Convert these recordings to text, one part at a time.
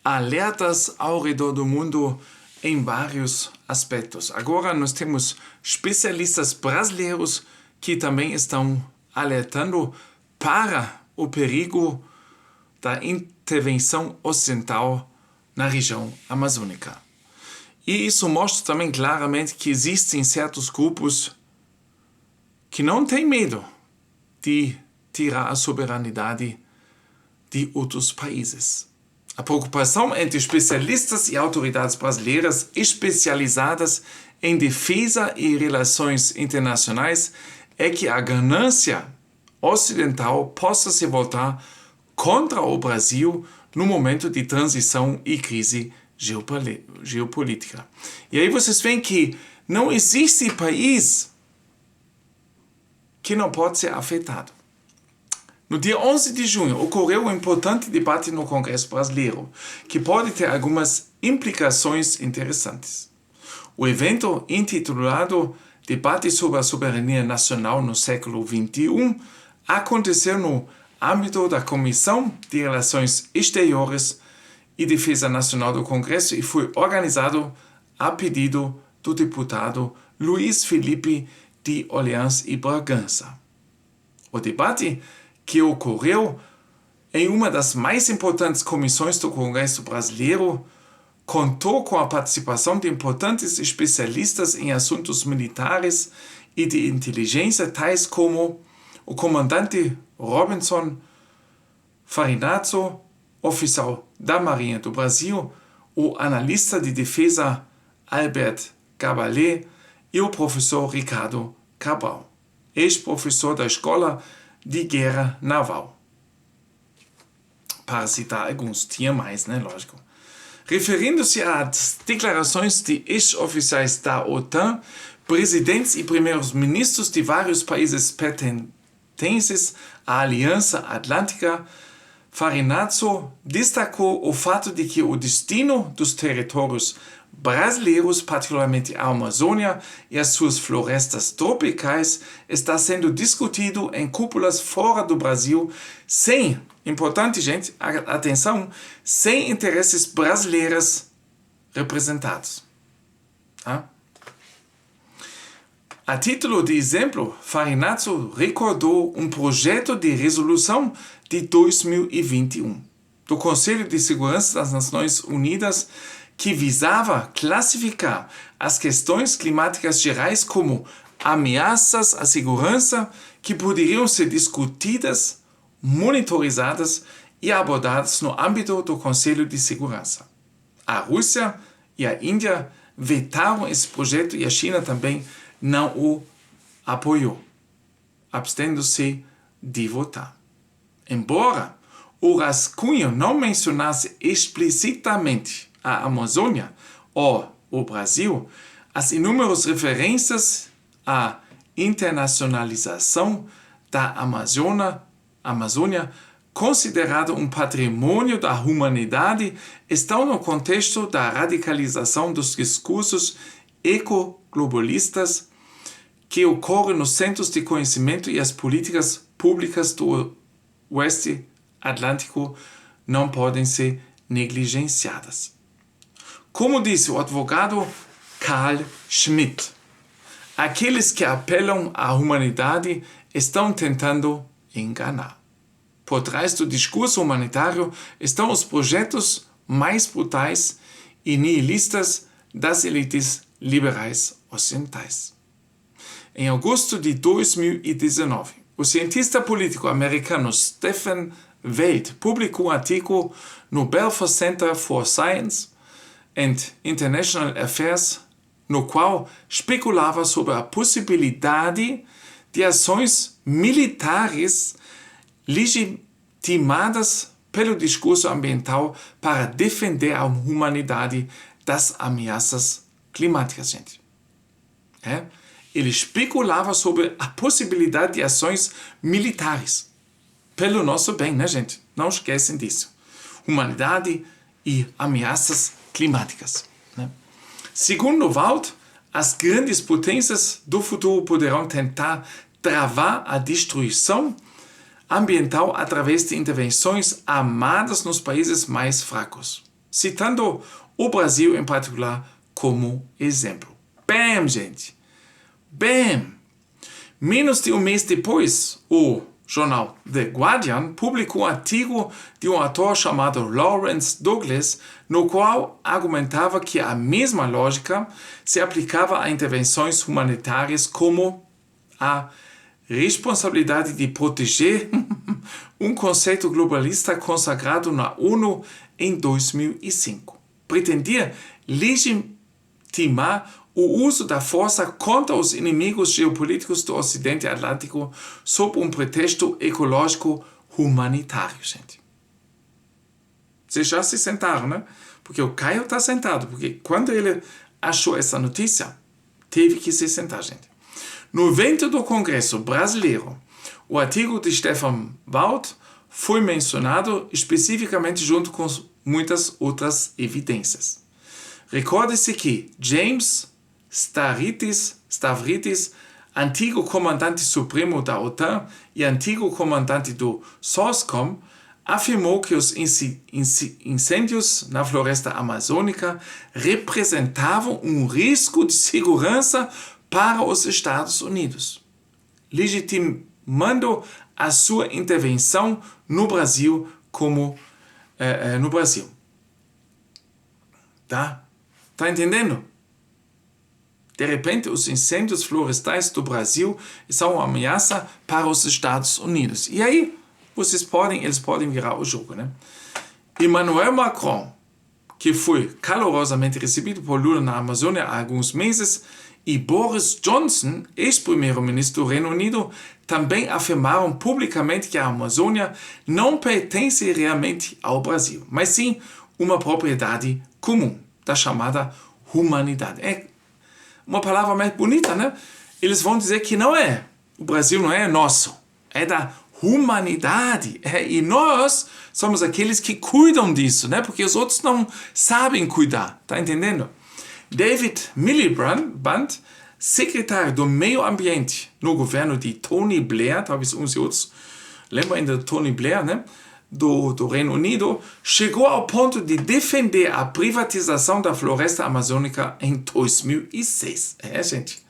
alertas ao redor do mundo em vários aspectos. Agora nós temos especialistas brasileiros que também estão alertando para o perigo da intervenção ocidental na região amazônica. E isso mostra também claramente que existem certos grupos que não têm medo de tirar a soberanidade de outros países. A preocupação entre especialistas e autoridades brasileiras especializadas em defesa e relações internacionais é que a ganância ocidental possa se voltar contra o Brasil no momento de transição e crise geopolítica. E aí vocês veem que não existe país que não pode ser afetado. No dia 11 de junho ocorreu um importante debate no Congresso brasileiro, que pode ter algumas implicações interessantes. O evento, intitulado Debate sobre a Soberania Nacional no século XXI, aconteceu no âmbito da Comissão de Relações Exteriores e Defesa Nacional do Congresso e foi organizado a pedido do deputado Luiz Felipe de Orleans e Bragança. O debate, que ocorreu em uma das mais importantes comissões do Congresso brasileiro, contou com a participação de importantes especialistas em assuntos militares e de inteligência, tais como o comandante Robinson Farinazzo, oficial da Marinha do Brasil, o analista de defesa Albert Gabalé e o professor Ricardo Cabral, ex-professor da Escola de Guerra Naval. Para citar alguns, tinha mais, né? Lógico. Referindo-se às declarações de ex-oficiais da OTAN, presidentes e primeiros ministros de vários países pertencentes à Aliança Atlântica, Farinazzo destacou o fato de que o destino dos territórios brasileiros, particularmente a Amazônia e as suas florestas tropicais, está sendo discutido em cúpulas fora do Brasil sem, importante gente, atenção, sem interesses brasileiros representados. A título de exemplo, Farinazzo recordou um projeto de resolução de 2021 do Conselho de Segurança das Nações Unidas que visava classificar as questões climáticas gerais como ameaças à segurança que poderiam ser discutidas, monitorizadas e abordadas no âmbito do Conselho de Segurança. A Rússia e a Índia vetaram esse projeto e a China também não o apoiou, abstendo-se de votar. Embora o rascunho não mencionasse explicitamente a Amazônia ou o Brasil, as inúmeras referências à internacionalização da Amazônia, considerado um patrimônio da humanidade, estão no contexto da radicalização dos discursos ecoglobalistas que ocorre nos centros de conhecimento e as políticas públicas do Oeste Atlântico não podem ser negligenciadas. Como disse o advogado Carl Schmitt, aqueles que apelam à humanidade estão tentando enganar. Por trás do discurso humanitário estão os projetos mais brutais e nihilistas das elites liberais ocidentais. Em agosto de 2019, o cientista político americano Stephen Weld publicou um artigo no Belfer Center for Science and International Affairs, no qual especulava sobre a possibilidade de ações militares legitimadas pelo discurso ambiental para defender a humanidade das ameaças climáticas, gente. Ele especulava sobre a possibilidade de ações militares pelo nosso bem, né, gente? Não esquecem disso. Humanidade e ameaças climáticas, né? Segundo Wald, as grandes potências do futuro poderão tentar travar a destruição ambiental através de intervenções armadas nos países mais fracos. citando o Brasil em particular como exemplo. Bam, gente! Bam! Menos de um mês depois, o jornal The Guardian publicou um artigo de um autor chamado Lawrence Douglas, no qual argumentava que a mesma lógica se aplicava a intervenções humanitárias como a responsabilidade de proteger um conceito globalista consagrado na ONU em 2005. Pretendia legitimar o uso da força contra os inimigos geopolíticos do Ocidente Atlântico sob um pretexto ecológico humanitário, gente. Vocês já se sentaram, né? Porque o Caio está sentado, porque quando ele achou essa notícia, teve que se sentar, gente. No evento do Congresso Brasileiro, o artigo de Stefan Wald foi mencionado especificamente junto com muitas outras evidências. Recorde-se que James Stavridis, antigo comandante supremo da OTAN e antigo comandante do SOSCOM, afirmou que os incêndios na floresta amazônica representavam um risco de segurança para os Estados Unidos, legitimando a sua intervenção no Brasil no Brasil. Tá entendendo? De repente, os incêndios florestais do Brasil são uma ameaça para os Estados Unidos. E aí, eles podem virar o jogo, né? Emmanuel Macron, que foi calorosamente recebido por Lula na Amazônia há alguns meses, e Boris Johnson, ex-primeiro-ministro do Reino Unido, também afirmaram publicamente que a Amazônia não pertence realmente ao Brasil, mas sim uma propriedade comum, da chamada humanidade. É uma palavra mais bonita, né? Eles vão dizer que não é. O Brasil não é nosso, é da humanidade. E nós somos aqueles que cuidam disso, né? Porque os outros não sabem cuidar, tá entendendo? David Miliband, secretário do Meio Ambiente no governo de Tony Blair, talvez uns e outros lembram ainda do Tony Blair, né? Do Reino Unido, chegou ao ponto de defender a privatização da floresta amazônica em 2006. Gente.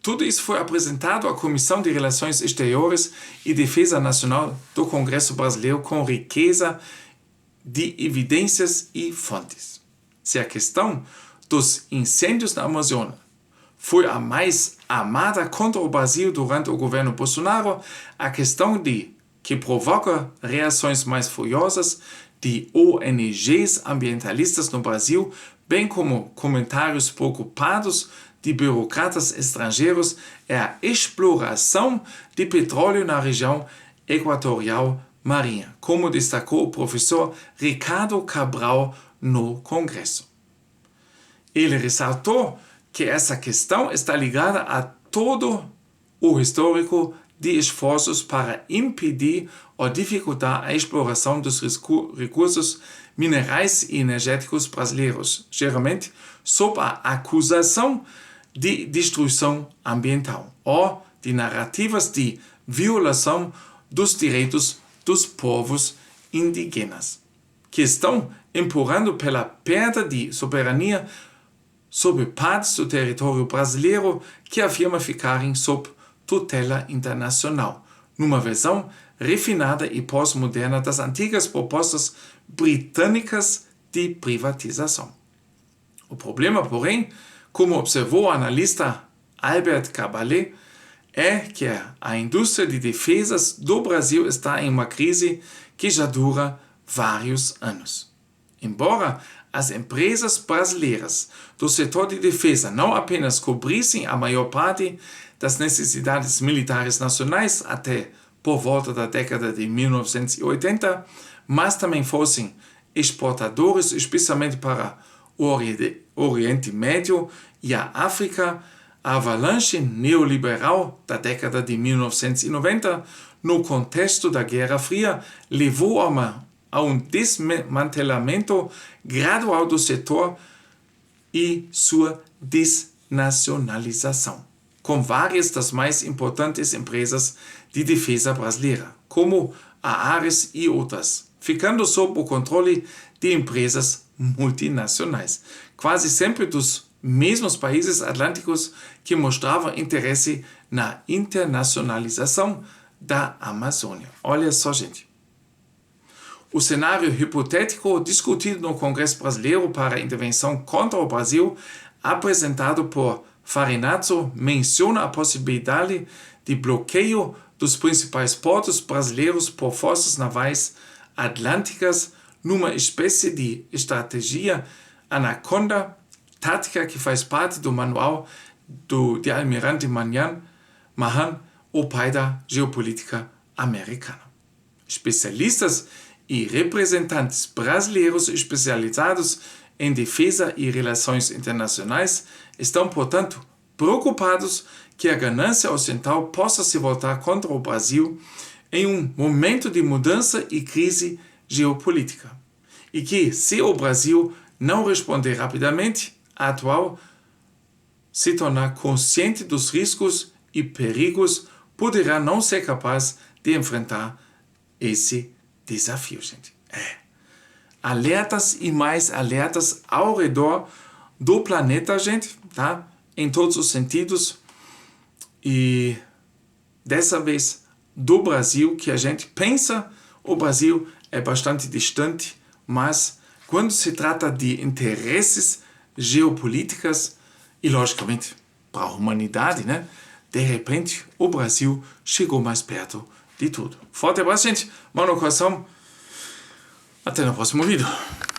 Tudo isso foi apresentado à Comissão de Relações Exteriores e Defesa Nacional do Congresso Brasileiro com riqueza de evidências e fontes. Se a questão dos incêndios na Amazônia foi a mais amada contra o Brasil durante o governo Bolsonaro, a questão que provoca reações mais furiosas de ONGs ambientalistas no Brasil, bem como comentários preocupados de burocratas estrangeiros, é a exploração de petróleo na região equatorial marinha, como destacou o professor Ricardo Cabral no Congresso. Ele ressaltou que essa questão está ligada a todo o histórico de esforços para impedir ou dificultar a exploração dos recursos minerais e energéticos brasileiros, geralmente sob a acusação de destruição ambiental ou de narrativas de violação dos direitos dos povos indígenas, que estão empurrando pela perda de soberania sobre partes do território brasileiro que afirma ficarem sob tutela internacional, numa versão refinada e pós-moderna das antigas propostas britânicas de privatização. O problema, porém, como observou o analista Albert Cabalé, é que a indústria de defesas do Brasil está em uma crise que já dura vários anos. Embora as empresas brasileiras do setor de defesa não apenas cobrissem a maior parte das necessidades militares nacionais até por volta da década de 1980, mas também fossem exportadores, especialmente para o Oriente Médio e a África, a avalanche neoliberal da década de 1990, no contexto da Guerra Fria, levou a um desmantelamento gradual do setor e sua desnacionalização, com várias das mais importantes empresas de defesa brasileira, como a áreas e outras, ficando sob o controle de empresas multinacionais, quase sempre dos mesmos países atlânticos que mostravam interesse na internacionalização da Amazônia. Olha só, gente. O cenário hipotético discutido no Congresso Brasileiro para a intervenção contra o Brasil, apresentado por Farinazzo, menciona a possibilidade de bloqueio dos principais portos brasileiros por forças navais atlânticas numa espécie de estratégia anaconda, tática que faz parte do manual de Almirante Mahan, o pai da geopolítica americana. Especialistas e representantes brasileiros especializados em defesa e relações internacionais estão, portanto, preocupados que a ganância ocidental possa se voltar contra o Brasil em um momento de mudança e crise geopolítica. E que, se o Brasil não responder rapidamente à atual, se tornar consciente dos riscos e perigos, poderá não ser capaz de enfrentar esse desafio, gente. Alertas e mais alertas ao redor do planeta, gente, tá? Em todos os sentidos. E dessa vez do Brasil, que a gente pensa, o Brasil é bastante distante, mas quando se trata de interesses geopolíticos e, logicamente, para a humanidade, né? De repente, o Brasil chegou mais perto de tudo. Forte abraço, gente. Mão no coração. Até no próximo vídeo.